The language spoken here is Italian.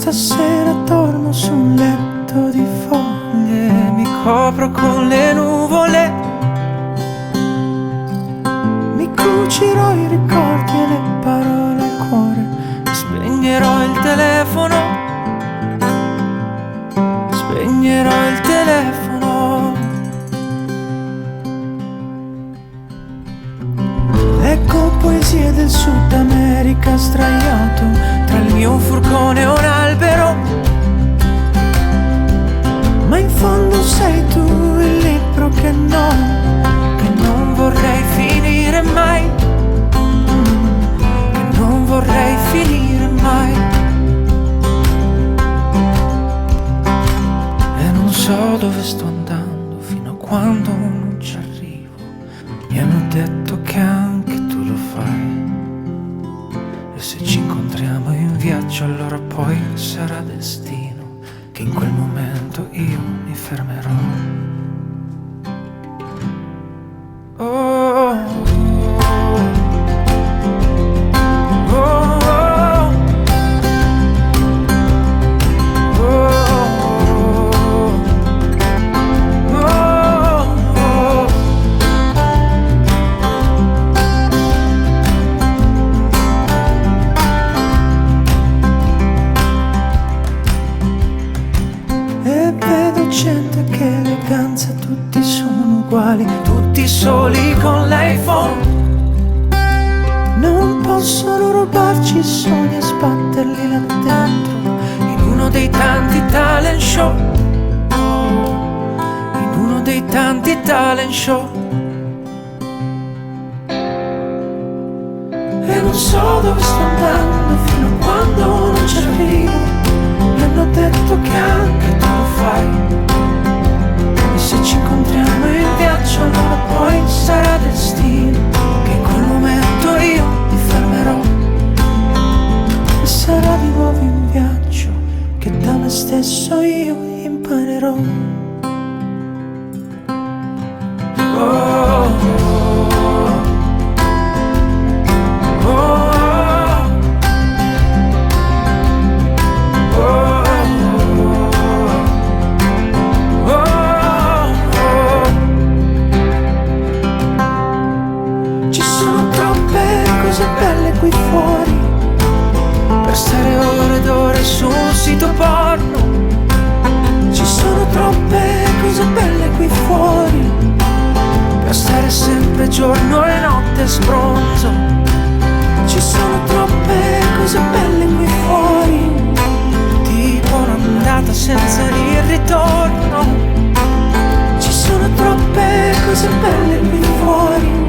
Stasera dormo su un letto di foglie, mi copro con le nuvole, mi cucirò i ricordi e le parole al cuore, spegnerò il telefono, spegnerò il telefono. Leggo poesie del Sud America sdraiato tra il mio furgone e un albero, ma in fondo sei tu il libro che non vorrei finire mai, che non vorrei finire mai. E non so dove sto andando fino a quando non ci arrivo. Mi hanno detto che anche tu lo fai, e se ci incontriamo in viaggio allora poi sarà destino che in quel momento io mi fermerò. Oh, oh, oh, oh, oh, oh. E vedo gente che eleganza, tutti sono uguali, tutti soli con l'iPhone. Non possono rubarci i sogni e sbatterli là dentro, in uno dei tanti talent show, in uno dei tanti talent show. E non so dove sto andando fino a quando non ci arrivo. Mi hanno detto che anche tu lo fai, e se ci incontriamo in viaggio allora poi sarà destino che in quel momento io mi fermerò, e sarà di nuovo in viaggio che da me stesso io imparerò. Oh, oh, oh, oh. Cose belle qui fuori per stare ore ed ore su un sito porno. Ci sono troppe cose belle qui fuori per stare sempre giorno e notte sbronzo. Ci sono troppe cose belle qui fuori, tipo un'andata senza il ritorno. Ci sono troppe cose belle qui fuori